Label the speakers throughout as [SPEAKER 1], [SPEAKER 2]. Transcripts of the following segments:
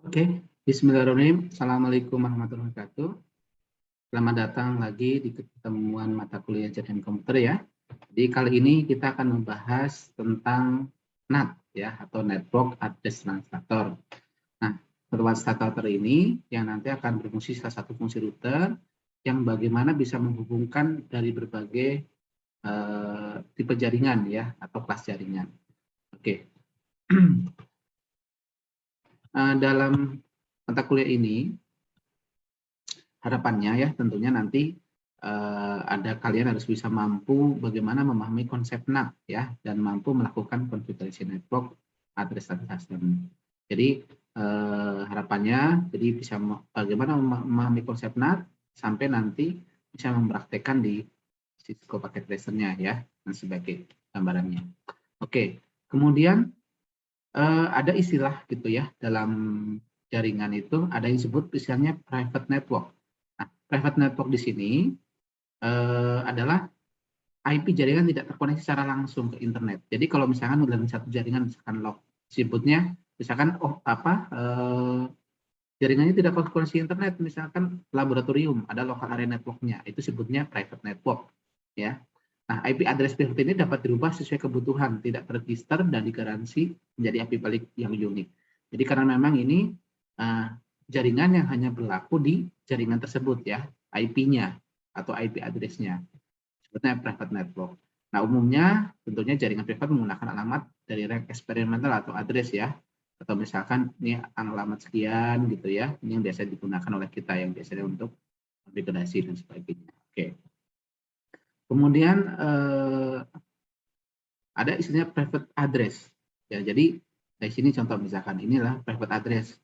[SPEAKER 1] Oke, Bismillahirrahmanirrahim. Assalamualaikum warahmatullahi wabarakatuh. Selamat datang lagi di pertemuan mata kuliah jaringan komputer ya. Jadi kali ini kita akan membahas tentang NAT ya, atau Network Address Translator. Nah, translator ini yang nanti akan berfungsi salah satu fungsi router yang bagaimana bisa menghubungkan dari berbagai tipe jaringan ya, atau kelas jaringan. Oke. Dalam mata kuliah ini harapannya ya tentunya nanti ada kalian harus bisa mampu bagaimana memahami konsep NAT ya, dan mampu melakukan configuration network address system. Jadi harapannya jadi bisa bagaimana memahami konsep NAT sampai nanti bisa mempraktekkan di Cisco Packet Tracer-nya ya, dan sebagai gambarannya. Oke, kemudian ada istilah gitu ya dalam jaringan itu, ada yang disebut misalnya private network. Nah, private network di sini adalah IP jaringan tidak terkoneksi secara langsung ke internet. Jadi kalau misalkan dalam satu jaringan misalkan log sebutnya misalkan jaringannya tidak terkoneksi internet, misalkan laboratorium ada local area network-nya, itu sebutnya private network ya. Nah, IP address private ini dapat dirubah sesuai kebutuhan, tidak terregister dan digaransi menjadi IP balik yang unik. Jadi karena memang ini jaringan yang hanya berlaku di jaringan tersebut ya, IP-nya atau IP address-nya, sebutnya private network. Nah, umumnya tentunya jaringan privat menggunakan alamat dari rank eksperimental atau address ya, atau misalkan ini alamat sekian gitu ya, ini yang biasa digunakan oleh kita yang biasanya untuk konfigurasi dan sebagainya. Oke. Kemudian ada istilahnya private address. Ya, jadi dari sini contoh misalkan inilah private address.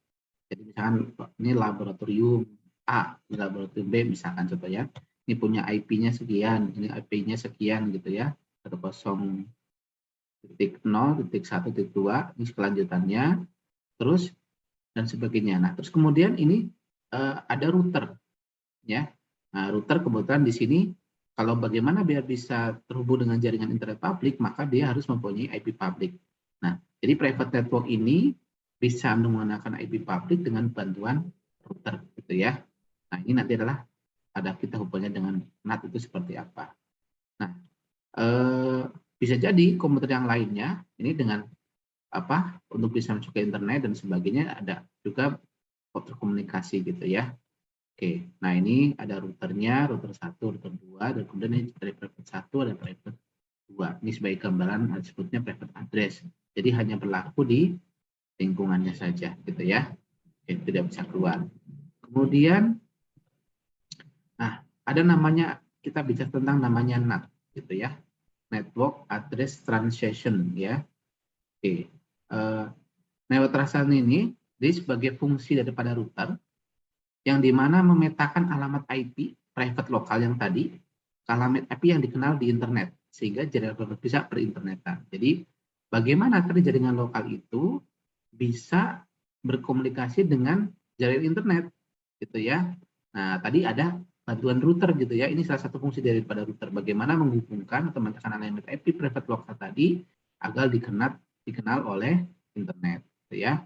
[SPEAKER 1] Jadi misalkan ini laboratorium A, ini laboratorium B misalkan contohnya. Ini punya IP-nya sekian, ini IP-nya sekian gitu ya. 10.0.1.2, ini kelanjutannya, terus dan sebagainya. Nah, terus kemudian ini ada router ya. Nah, router kebetulan di sini kalau bagaimana biar bisa terhubung dengan jaringan internet publik, maka dia harus mempunyai IP publik. Nah, jadi private network ini bisa menggunakan IP publik dengan bantuan router, gitu ya. Nah, ini nanti adalah ada kita hubungannya dengan NAT itu seperti apa. Nah, bisa jadi komputer yang lainnya ini dengan apa untuk bisa masuk ke internet dan sebagainya ada juga komunikasi gitu ya. Oke, nah ini ada routernya, router 1, router 2, dan kemudian ini dari private 1 ada private 2. Ini sebagai gambaran disebutnya private address. Jadi hanya berlaku di lingkungannya saja gitu ya. Oke, tidak bisa keluar. Kemudian nah, ada namanya, kita bicara tentang namanya NAT gitu ya. Network Address Translation ya. Oke. Network translation ini sebagai fungsi daripada router yang dimana memetakan alamat IP private lokal yang tadi ke alamat IP yang dikenal di internet sehingga jaringan bisa berinternetan. Jadi bagaimana tadi jaringan lokal itu bisa berkomunikasi dengan jaringan internet gitu ya. Nah, tadi ada bantuan router gitu ya. Ini salah satu fungsi daripada router, bagaimana menghubungkan atau menekan alamat IP private lokal tadi agar dikenal oleh internet gitu ya.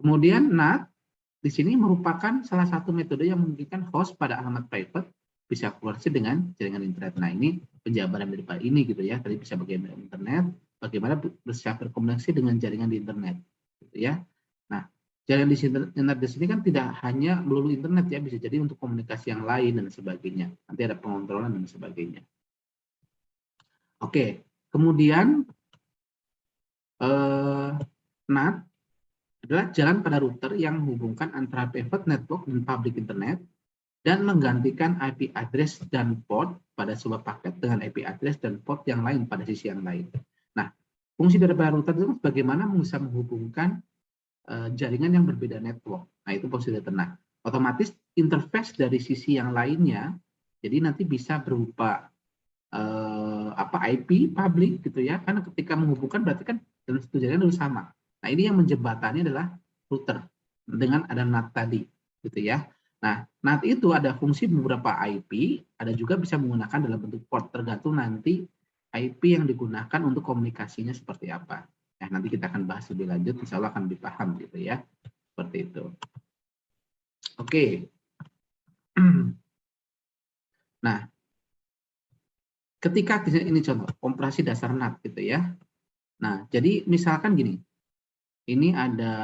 [SPEAKER 1] Kemudian NAT di sini merupakan salah satu metode yang memungkinkan host pada alamat private bisa koneksi dengan jaringan internet. Nah, ini penjabaran daripada ini gitu ya. Tadi bisa bagaimana internet, bagaimana bisa berkomunikasi dengan jaringan di internet gitu ya. Nah, jaringan di internet di sini kan tidak hanya melulu internet ya, bisa jadi untuk komunikasi yang lain dan sebagainya. Nanti ada pengontrolan dan sebagainya. Oke, kemudian NAT adalah jalan pada router yang menghubungkan antara private network dan public internet dan menggantikan IP address dan port pada sebuah paket dengan IP address dan port yang lain pada sisi yang lain. Nah, fungsi daripada router itu bagaimana bisa menghubungkan jaringan yang berbeda network. Nah, itu fungsi router. Nah, otomatis interface dari sisi yang lainnya, jadi nanti bisa berupa IP public gitu ya, karena ketika menghubungkan berarti kan dalam satu jaringan harus sama. Nah, ini yang menjembatannya adalah router dengan ada NAT tadi gitu ya. Nah, NAT itu ada fungsi beberapa IP, ada juga bisa menggunakan dalam bentuk port, tergantung nanti IP yang digunakan untuk komunikasinya seperti apa. Nah, nanti kita akan bahas lebih lanjut, insya Allah akan lebih paham gitu ya. seperti itu. Oke. Nah, ketika ini contoh operasi dasar NAT gitu ya. Nah, jadi misalkan gini, ini ada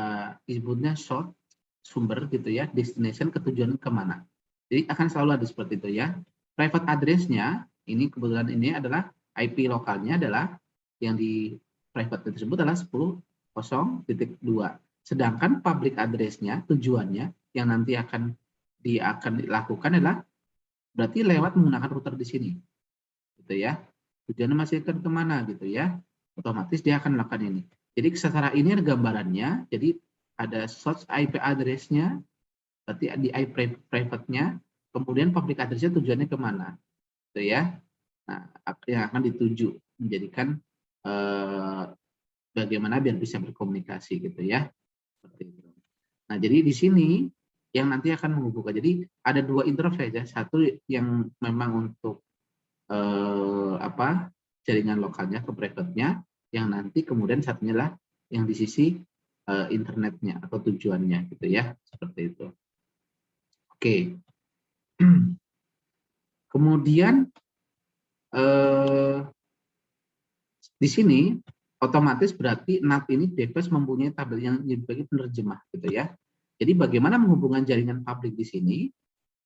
[SPEAKER 1] disebutnya source sumber gitu ya, destination ketujuan kemana. Jadi akan selalu ada seperti itu ya. Private address-nya ini kebetulan ini adalah IP lokalnya adalah yang di private tersebut adalah 10.0.2. Sedangkan public address-nya tujuannya yang nanti akan dilakukan adalah berarti lewat menggunakan router di sini, gitu ya. Tujuannya masih akan kemana gitu ya. Otomatis dia akan melakukan ini. Jadi secara ini ada gambarannya. Jadi ada source IP address-nya, berarti di IP private-nya, kemudian public address-nya tujuannya kemana, gitu ya. Nah, yang akan dituju menjadikan bagaimana biar bisa berkomunikasi gitu ya, seperti itu. Nah, jadi di sini yang nanti akan menghubungkan. Jadi ada dua interface ya, satu yang memang untuk jaringan lokalnya ke private-nya, yang nanti kemudian satunya lah yang di sisi internetnya atau tujuannya gitu ya, seperti itu. Oke. Kemudian di sini otomatis berarti NAT ini device mempunyai tabel yang sebagai penerjemah gitu ya. Jadi bagaimana menghubungkan jaringan publik di sini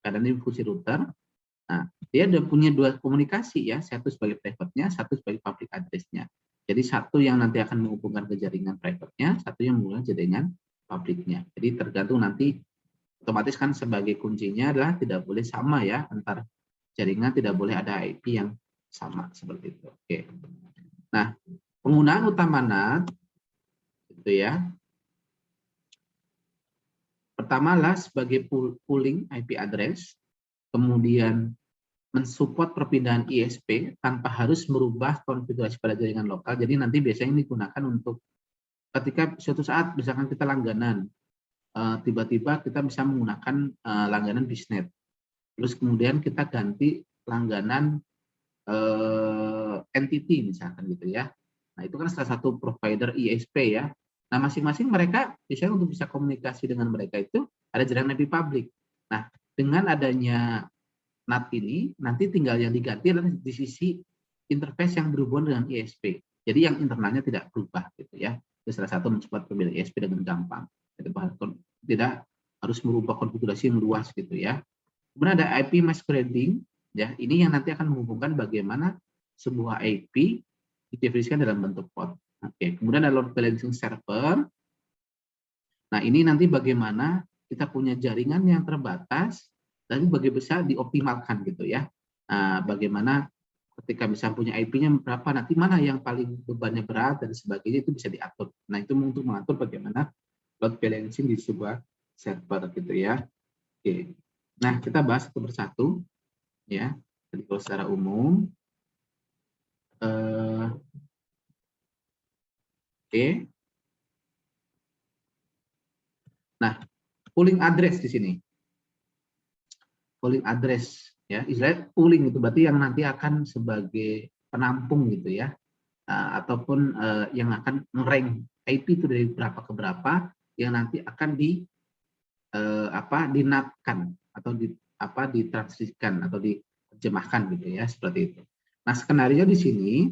[SPEAKER 1] karena ini fungsi router. Nah, dia udah punya dua komunikasi ya, satu sebagai private-nya, satu sebagai public address-nya. Jadi satu yang nanti akan menghubungkan ke jaringan private-nya, satu yang menghubungkan jaringan public-nya. Jadi tergantung nanti otomatis kan sebagai kuncinya adalah tidak boleh sama ya antar jaringan, tidak boleh ada IP yang sama seperti itu. Oke. Nah, penggunaan utama NAT itu ya. Pertama adalah sebagai pooling IP address, kemudian mensupport perpindahan ISP tanpa harus merubah konfigurasi pada jaringan lokal. Jadi nanti biasanya ini digunakan untuk ketika suatu saat misalkan kita langganan, tiba-tiba kita bisa menggunakan langganan bisnet. Terus kemudian kita ganti langganan entity misalkan gitu ya. Nah itu kan salah satu provider ISP ya. Nah masing-masing mereka biasanya untuk bisa komunikasi dengan mereka itu ada jaringan IP public. Nah dengan adanya NAT ini nanti tinggal yang diganti adalah di sisi interface yang berhubungan dengan ISP. Jadi yang internalnya tidak berubah gitu ya. Itu salah satu mensupport perbedaan ISP dengan gampang. Tidak harus merubah konfigurasi yang luas gitu ya. Kemudian ada IP masquerading ya. Ini yang nanti akan menghubungkan bagaimana sebuah IP didefinisikan dalam bentuk port. Oke. Kemudian ada load balancing server. Nah ini nanti bagaimana kita punya jaringan yang terbatas dan bagaimana bisa dioptimalkan gitu ya. Nah, bagaimana ketika bisa punya IP-nya berapa, nanti mana yang paling bebannya berat dan sebagainya itu bisa diatur. Nah itu untuk mengatur bagaimana load balancing di sebuah server gitu ya. Oke. Nah kita bahas satu persatu ya. Jadi kalau secara umum, oke. Nah pooling address di sini. Pooling address ya, istilah pooling itu berarti yang nanti akan sebagai penampung gitu ya, ataupun yang akan ngerank IP itu dari berapa ke berapa yang nanti akan dinatkan atau ditransisikan atau diterjemahkan gitu ya, seperti itu. Nah skenario di sini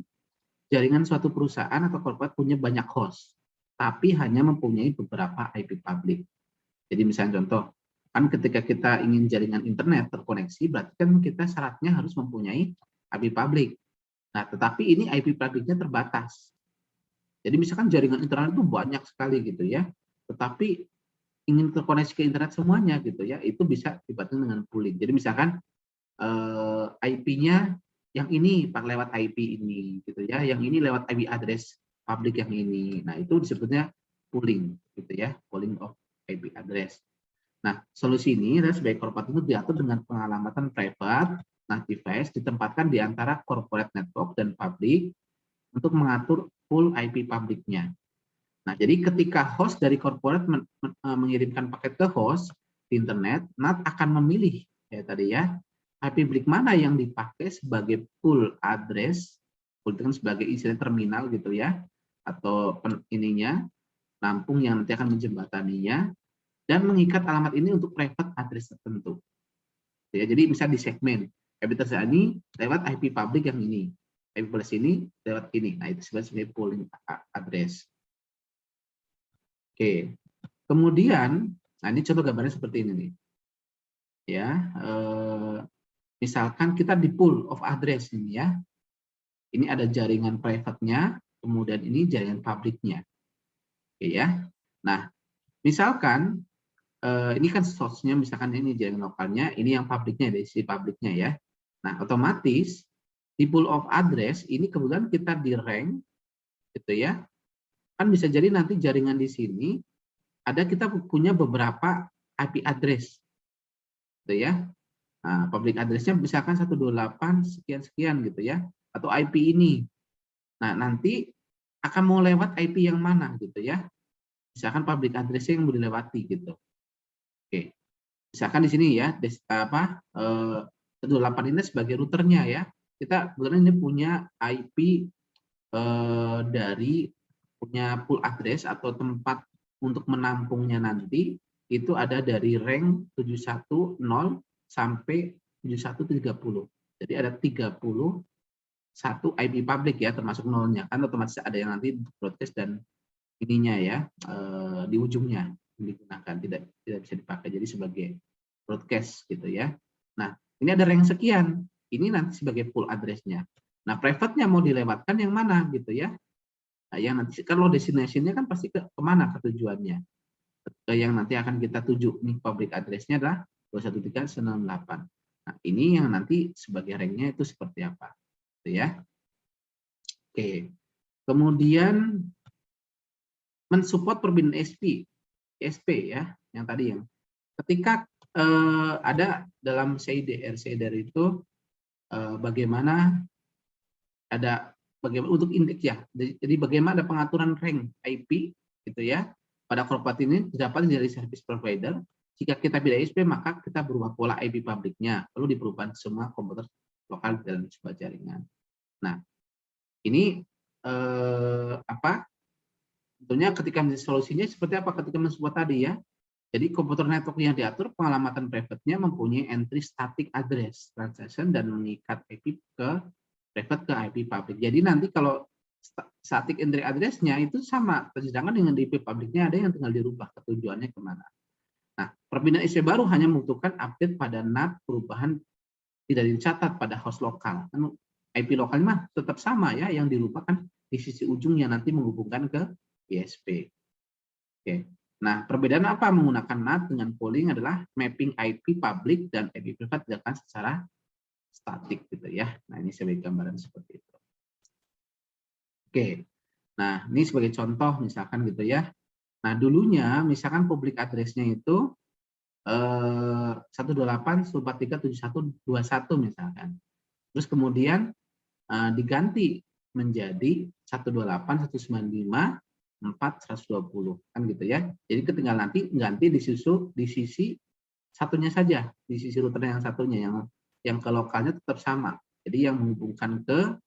[SPEAKER 1] jaringan suatu perusahaan atau korporat punya banyak host tapi hanya mempunyai beberapa IP public. Jadi misalnya contoh, kan ketika kita ingin jaringan internet terkoneksi, berarti kan kita syaratnya harus mempunyai IP public. Nah, tetapi ini IP public-nya terbatas. Jadi misalkan jaringan internet itu banyak sekali gitu ya, tetapi ingin terkoneksi ke internet semuanya gitu ya, itu bisa dibantu dengan pooling. Jadi misalkan IP-nya yang ini lewat IP ini gitu ya, yang ini lewat IP address public yang ini. Nah, itu disebutnya pooling gitu ya, pooling of IP address. Nah, solusi ini adalah sebagai korporat itu diatur dengan pengalamatan private, nah device ditempatkan di antara corporate network dan public untuk mengatur full IP publiknya. Nah, jadi ketika host dari corporate mengirimkan paket ke host di internet, NAT akan memilih ya tadi ya, IP publik mana yang dipakai sebagai full address, full itu kan sebagai istilah terminal gitu ya, atau ininya, nampung yang nanti akan menjembataninya. dan mengikat alamat ini untuk private address tertentu. Ya, jadi bisa di segmen IP address ini lewat IP public yang ini, IP plus ini lewat ini. Nah, itu sebenarnya pooling address. Oke, kemudian, nah ini contoh gambarnya seperti ini nih. Ya, misalkan kita di pool of address ini ya. Ini ada jaringan private-nya, kemudian ini jaringan public-nya. Oke ya. Nah, misalkan ini kan source-nya, misalkan ini jaringan lokalnya, ini yang public-nya, dari sisi public-nya ya. Nah, otomatis di pool of address ini kemudian kita di rank gitu ya. Kan bisa jadi nanti jaringan di sini ada kita punya beberapa IP address gitu ya. Nah, public address-nya misalkan 128 sekian-sekian gitu ya, atau IP ini. Nah, nanti akan mau lewat IP yang mana gitu ya. Misalkan public address yang mau dilewati gitu. Oke. Misalkan di sini ya, 128 ini sebagai routernya ya. Kita kebetulan ini punya IP dari punya pool address atau tempat untuk menampungnya nanti itu ada dari rank 710 sampai 7130. Jadi ada 31 IP public ya, termasuk nolnya kan otomatis ada yang nanti broadcast dan ininya ya di ujungnya digunakan, tidak bisa dipakai jadi sebagai broadcast gitu ya. Nah, ini ada rank sekian, ini nanti sebagai pool address-nya. Nah, private-nya mau dilewatkan yang mana gitu ya. Nah, yang nanti kalau destination-nya kan pasti kemana ke tujuannya. Yang nanti akan kita tuju nih public address-nya adalah 213.168. Nah, ini yang nanti sebagai rank-nya itu seperti apa. Gitu ya. Oke. Kemudian mensupport perbedaan ISP ya, yang tadi yang ketika ada dalam CIDR itu bagaimana ada bagaimana untuk indeks ya, jadi bagaimana ada pengaturan rank IP gitu ya pada korporat ini didapat dari service provider. Jika kita pilih ISP maka kita berubah pola IP publiknya, lalu diperubah semua komputer lokal dalam sebuah jaringan. Nah, ini tentunya ketika solusinya seperti apa ketika mensupport tadi ya. Jadi komputer network yang diatur pengalamatan private-nya mempunyai entry static address transaction dan mengikat IP ke private ke IP public. Jadi nanti kalau static entry address-nya itu sama, sedangkan dengan di IP public-nya ada yang tinggal dirubah ke tujuannya kemana. Nah, perpindahan ISP baru hanya membutuhkan update pada NAT, perubahan tidak dicatat pada host lokal. IP lokalnya mah tetap sama ya, yang dirubah kan di sisi ujung yang nanti menghubungkan ke ISP. Oke. Nah, perbedaan apa menggunakan NAT dengan polling adalah mapping IP public dan IP private dilakukan secara statik gitu ya. Nah, ini sebagai gambaran seperti itu. Oke. Nah, ini sebagai contoh misalkan gitu ya. Nah, dulunya misalkan public address-nya itu 128.143.7121 misalkan. Terus kemudian diganti menjadi 128.195.4.120 kan gitu ya. Jadi ketinggalan nanti ganti di sisi satunya saja, di sisi router yang satunya yang ke lokalnya tetap sama. Jadi yang menghubungkan ke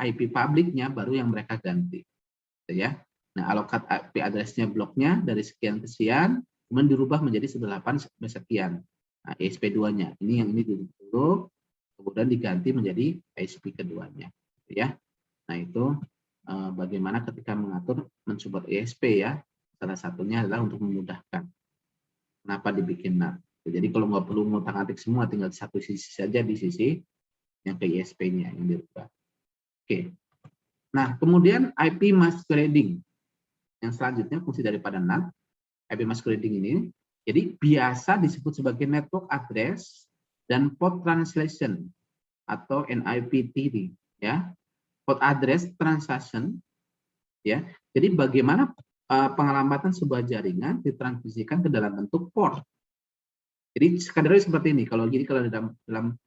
[SPEAKER 1] IP publiknya baru yang mereka ganti. Gitu ya. Nah, alokat IP address-nya bloknya dari sekian ke sekian kemudian dirubah menjadi 18 sekian. Nah, ESP2-nya ini yang ini dulu kemudian diganti menjadi ISP keduanya gitu ya. Nah, itu bagaimana ketika mengatur mensupport ISP ya. Salah satunya adalah untuk memudahkan. Kenapa dibikin NAT? Jadi kalau nggak perlu ngutak-atik semua, tinggal satu sisi saja di sisi yang ke ISP-nya yang dirubah. Oke. Nah, kemudian IP masquerading. Yang selanjutnya fungsi daripada NAT, IP masquerading ini, jadi biasa disebut sebagai network address dan port translation atau NIPT ya. Port address translation ya. Jadi bagaimana pengalamatan sebuah jaringan ditransmisikan ke dalam bentuk port. Jadi skenario seperti ini kalau dalam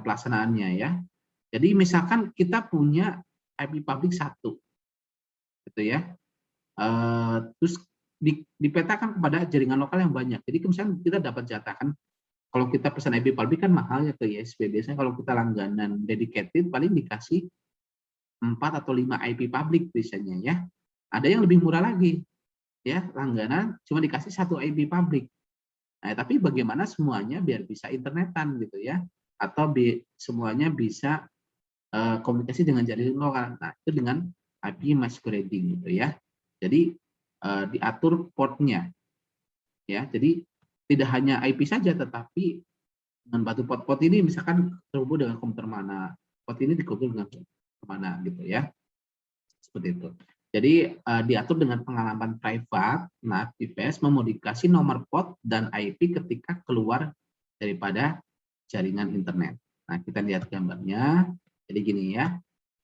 [SPEAKER 1] pelaksanaannya ya. Jadi misalkan kita punya IP public 1 gitu ya. Terus dipetakan kepada jaringan lokal yang banyak. Jadi misalnya kita dapat jatah kan, kalau kita pesan IP public kan mahal ya ke ISP. Biasanya kalau kita langganan dedicated paling dikasih 4 atau 5 IP public biasanya ya. Ada yang lebih murah lagi. ya langganan cuma dikasih satu IP publik. Nah, tapi bagaimana semuanya biar bisa internetan gitu ya, atau semuanya bisa komunikasi dengan jaringan lokal. Nah, itu dengan IP masquerading gitu ya. Jadi diatur portnya ya. Jadi tidak hanya IP saja, tetapi dengan batu pot-pot ini misalkan terhubung dengan komputer mana, pot ini dihubung dengan komputer mana gitu ya. Seperti itu. Jadi diatur dengan pengalaman privat. Nah, device memodifikasi nomor port dan IP ketika keluar daripada jaringan internet. Nah, kita lihat gambarnya. Jadi gini ya.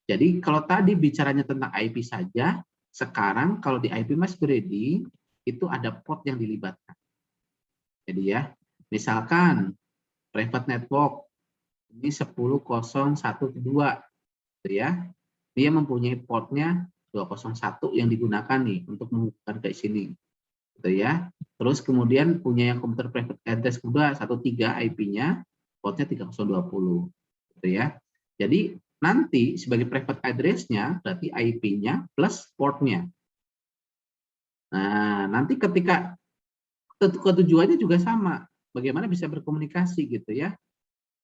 [SPEAKER 1] Jadi kalau tadi bicaranya tentang IP saja, sekarang kalau di IP masquerading itu ada port yang dilibatkan. Jadi ya, misalkan private network ini 10.012 gitu ya. Dia mempunyai portnya 201 yang digunakan nih untuk menghubungkan ke sini gitu ya. Terus kemudian punya yang komputer private address juga 13 IP-nya portnya 3020 gitu ya. Jadi nanti sebagai private address-nya berarti IP-nya plus portnya. Nah, nanti ketika ketujuannya juga sama, bagaimana bisa berkomunikasi gitu ya.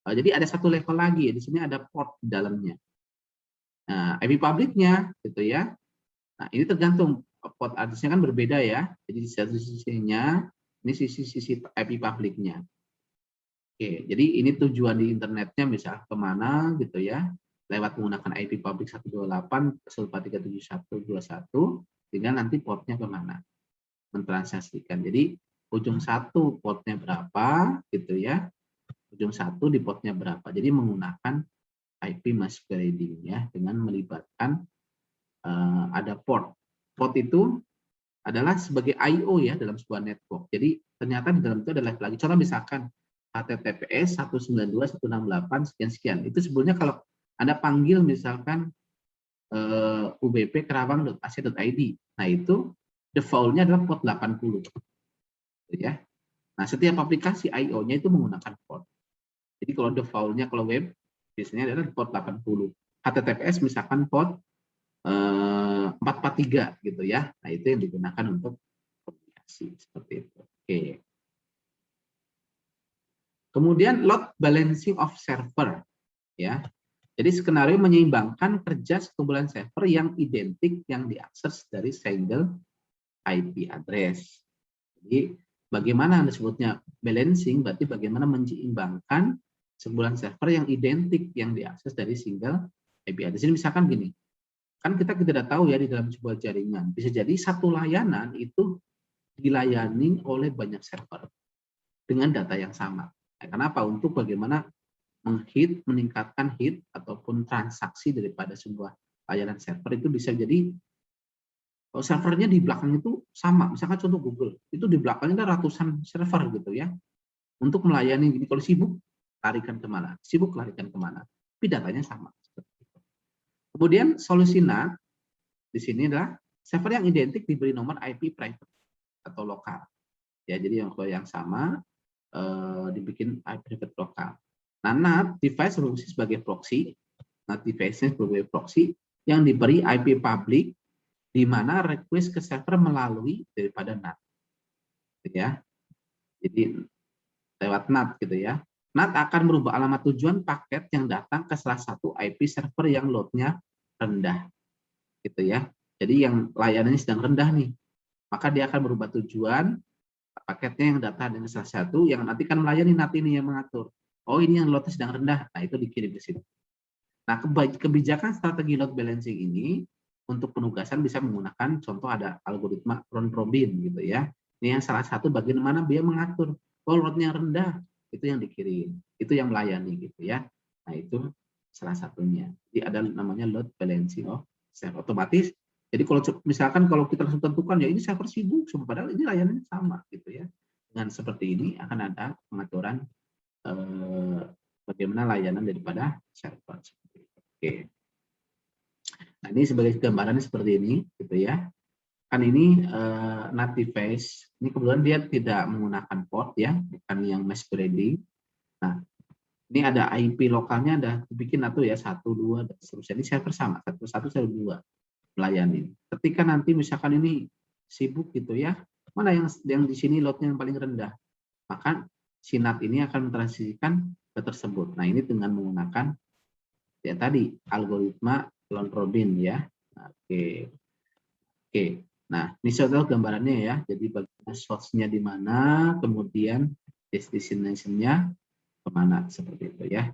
[SPEAKER 1] Jadi ada satu level lagi, di sini ada port di dalamnya. Nah, IP publiknya gitu ya. Nah, ini tergantung port address-nya kan berbeda ya. Jadi di satu sisinya ini sisi IP publiknya. Oke, jadi ini tujuan di internetnya misal kemana gitu ya, lewat menggunakan IP public 128.168.371.21, sehingga nanti portnya kemana, mentransaksikan. Jadi ujung satu portnya berapa gitu ya, ujung satu di portnya berapa. Jadi menggunakan IP masquerading ya, dengan melibatkan ada port. Port itu adalah sebagai I/O ya dalam sebuah network. Jadi ternyata di dalam itu ada level lagi. Contoh misalkan HTTPS 192.168 sekian-sekian. Itu sebetulnya kalau Anda panggil misalkan UBP kerawang.ac.id. Nah, itu default-nya adalah port 80. Ya. Nah, setiap aplikasi I/O-nya itu menggunakan port. Jadi kalau default-nya kalau web biasanya adalah port 80. HTTPS misalkan port 443 gitu ya. Nah, itu yang digunakan untuk komunikasi seperti itu. Oke. Kemudian load balancing of server ya. Jadi skenario menyeimbangkan kerja sekumpulan server yang identik yang diakses dari single IP address. Jadi bagaimana disebutnya balancing, berarti bagaimana menyeimbangkan sekumpulan server yang identik yang diakses dari single IP address. Ini misalkan gini, kan kita tidak tahu ya di dalam sebuah jaringan, bisa jadi satu layanan itu dilayani oleh banyak server dengan data yang sama. Nah, kenapa? Untuk bagaimana meningkatkan hit ataupun transaksi daripada sebuah layanan server itu bisa jadi servernya di belakang itu sama. Misalkan contoh Google, itu di belakangnya ada ratusan server gitu ya. Untuk melayani gini, kalau sibuk larikan kemana? Sibuk larikan kemana? Tapi datanya sama. Kemudian solusi NAT di sini adalah server yang identik diberi nomor IP private atau lokal. Ya, jadi yang sama dibikin IP private lokal. Nah, NAT device berfungsi sebagai proxy. NAT device sebagai proxy yang diberi IP public di mana request ke server melalui daripada NAT. Ya. Jadi lewat NAT gitu ya. NAT akan merubah alamat tujuan paket yang datang ke salah satu IP server yang loadnya rendah. Gitu ya. Jadi yang layanannya sedang rendah nih. Maka dia akan merubah tujuan paketnya yang datang dengan salah satu yang nanti kan melayani NAT ini yang mengatur. Oh, ini yang loadnya sedang rendah. Nah, itu dikirim ke situ. Nah, kebijakan strategi load balancing ini untuk penugasan bisa menggunakan contoh ada algoritma round robin gitu ya. Ini yang salah satu bagian mana dia mengatur. Oh, loadnya rendah, itu yang dikirim, itu yang melayani gitu ya. Nah, itu salah satunya. Jadi ada namanya load balancing of server otomatis. Jadi kalau misalkan kalau kita langsung tentukan ya ini server sibuk, padahal ini layanannya sama gitu ya. Dengan seperti ini akan ada pengaturan bagaimana layanan daripada server. Oke. Nah, ini sebagai gambarannya seperti ini gitu ya. Kan ini NAT device. Ini kebetulan dia tidak menggunakan port ya, bukan yang masquerading. Nah, ini ada IP lokalnya ada dibikin atau ya 1 2 dan seterusnya. Ini server sama 1 1 1 2 melayani. Ketika nanti misalkan ini sibuk gitu ya, mana yang di sini loadnya yang paling rendah, maka si NAT ini akan mentransisikan ke tersebut. Nah, ini dengan menggunakan ya tadi algoritma Lone Robin ya. Oke. Oke. Nah, ini contoh gambarannya ya. Jadi bagian source-nya di mana, kemudian destination-nya kemana, seperti itu ya.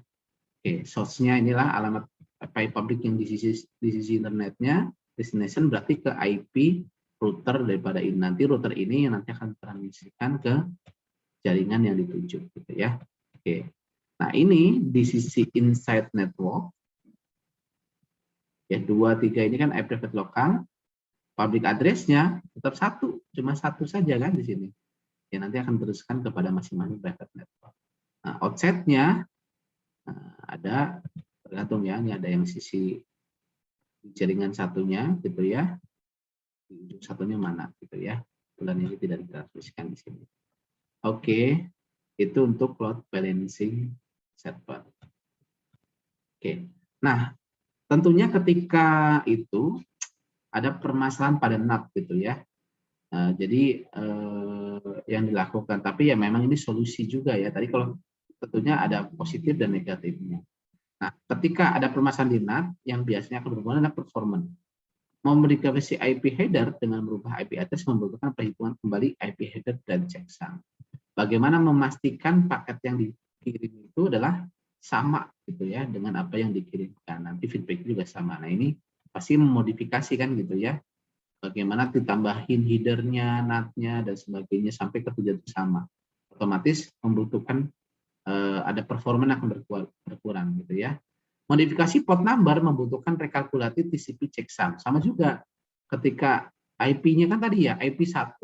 [SPEAKER 1] Oke, source-nya inilah alamat IP public yang di sisi internetnya, destination berarti ke IP router daripada ini. Nanti router ini yang nanti akan transmisikan ke jaringan yang dituju gitu ya. Oke. Nah, ini di sisi inside network ya, 2 3 ini kan IP private lokal, public address-nya tetap satu, cuma satu saja kan di sini. Ya, nanti akan teruskan kepada masing-masing private network. Nah, outset-nya ada tergantung ya, ini ada yang sisi jaringan satunya gitu ya, di ujung satunya mana gitu ya. Bulan ini tidak ditransmisikan di sini. Oke, itu untuk load balancing server. Oke, nah tentunya ketika itu ada permasalahan pada NAT gitu ya. Jadi yang dilakukan, tapi ya memang ini solusi juga ya. Tadi kalau tentunya ada positif dan negatifnya. Nah, ketika ada permasalahan di NAT, yang biasanya akan berhubungan dengan performance. Memodifikasi IP header dengan merubah IP address membutuhkan perhitungan kembali IP header dan checksum. Bagaimana memastikan paket yang dikirim itu adalah sama gitu ya dengan apa yang dikirimkan. Nanti feedback juga sama. Nah, ini pasti memodifikasi kan gitu ya. Bagaimana ditambahin headernya, NAT-nya dan sebagainya sampai ke tujuan sama. Otomatis membutuhkan ada performa yang akan berkurang gitu ya. Modifikasi port number membutuhkan rekalkulasi TCP checksum. Sama juga ketika IP-nya kan tadi ya IP 1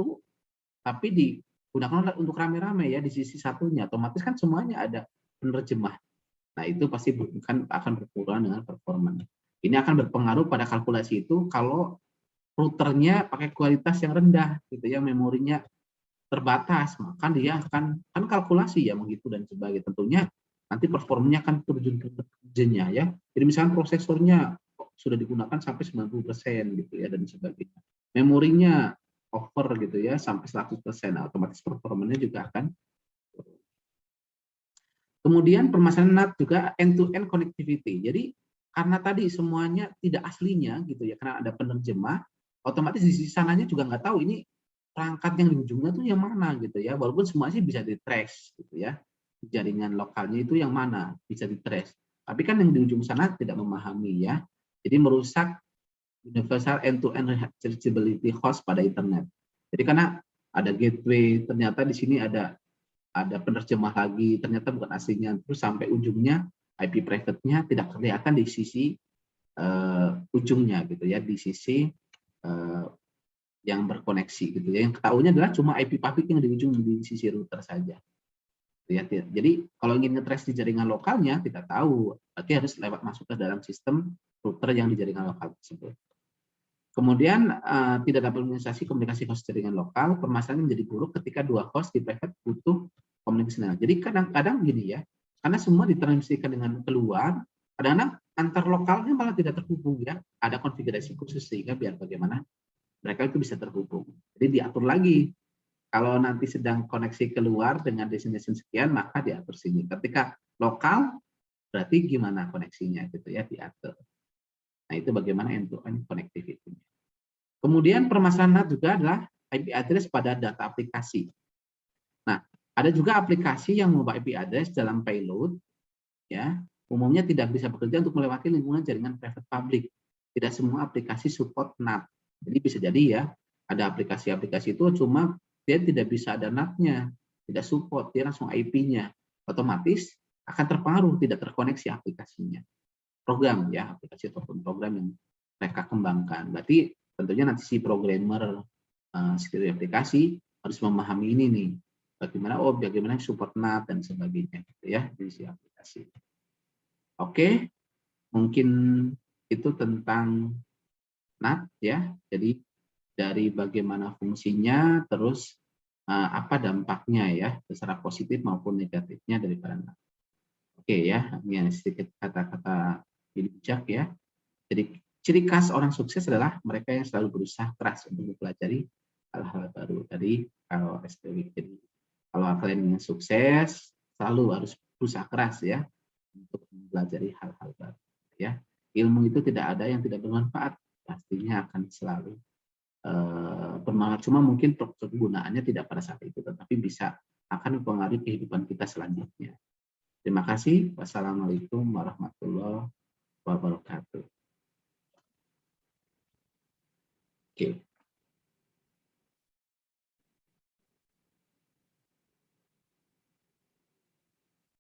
[SPEAKER 1] tapi digunakan untuk rame-rame ya di sisi satunya, otomatis kan semuanya ada penerjemah. Nah, itu pasti akan berkurang dengan performa. Ini akan berpengaruh pada kalkulasi itu kalau routernya pakai kualitas yang rendah gitu ya, memorinya terbatas, maka dia akan kalkulasi ya menghitung dan sebagainya. Tentunya nanti performanya akan terjun ke kerjanya ya. Jadi misalnya prosesornya sudah digunakan sampai 90% gitu ya dan sebagainya. Memorinya over gitu ya sampai 100%, otomatis performanya juga akan. Kemudian permasalahan NAT juga end-to-end connectivity. Jadi karena tadi semuanya tidak aslinya gitu ya, karena ada penerjemah, otomatis di sisi sananya juga nggak tahu ini perangkat yang di ujungnya tuh yang mana gitu ya. Walaupun semuanya sih bisa di-trace gitu ya. Jaringan lokalnya itu yang mana bisa di-trace. Tapi kan yang di ujung sana tidak memahami ya. Jadi merusak universal end-to-end reachability host pada internet. Jadi karena ada gateway, ternyata di sini ada penerjemah lagi, ternyata bukan aslinya, terus sampai ujungnya IP private-nya tidak kelihatan di sisi ujungnya gitu ya, di sisi yang berkoneksi gitu ya. Yang ketahuinya adalah cuma IP public yang di ujung di sisi router saja. Ya, jadi kalau ingin nge-trace di jaringan lokalnya tidak tahu, berarti harus lewat masuk ke dalam sistem router yang di jaringan lokal tersebut. Kemudian tidak dapat menginisiasi komunikasi host jaringan lokal, permasalahan menjadi buruk ketika dua host di private butuh komunikasi. Jadi kadang-kadang gini ya, karena semua ditransmisikan dengan keluar, kadang-kadang antar lokalnya malah tidak terhubung ya. Ada konfigurasi khusus sehingga biar bagaimana mereka itu bisa terhubung. Jadi diatur lagi. Kalau nanti sedang koneksi keluar dengan destination sekian, maka diatur sini. Ketika lokal, berarti gimana koneksinya gitu ya, diatur. Nah, itu bagaimana end-to-end connectivity. Kemudian permasalahan juga adalah IP address pada data aplikasi. Nah, ada juga aplikasi yang mengubah IP address dalam payload, ya, umumnya tidak bisa bekerja untuk melewati lingkungan jaringan private public. Tidak semua aplikasi support NAT. Jadi bisa jadi ya, ada aplikasi-aplikasi itu cuma dia tidak bisa ada NAT-nya, tidak support, dia langsung IP-nya. Otomatis akan terpengaruh, tidak terkoneksi aplikasinya. Program ya, aplikasi ataupun program yang mereka kembangkan. Berarti tentunya nanti si programmer security aplikasi harus memahami ini nih. Bagaimana support NAT dan sebagainya gitu ya di si aplikasi. Oke, mungkin itu tentang NAT ya. Jadi dari bagaimana fungsinya, terus apa dampaknya ya, secara positif maupun negatifnya daripada NAT. Oke ya, ini sedikit kata-kata bijak ya. Jadi ciri khas orang sukses adalah mereka yang selalu berusaha keras untuk mempelajari menjadi SPW. Jadi kalau kalian ingin sukses, selalu harus berusaha keras ya untuk mempelajari hal-hal baru. Ya, ilmu itu tidak ada yang tidak bermanfaat, pastinya akan selalu bermanfaat. Cuma mungkin penggunaannya tidak pada saat itu, tetapi bisa akan mempengaruhi kehidupan kita selanjutnya. Terima kasih. Wassalamualaikum warahmatullahi wabarakatuh. Oke.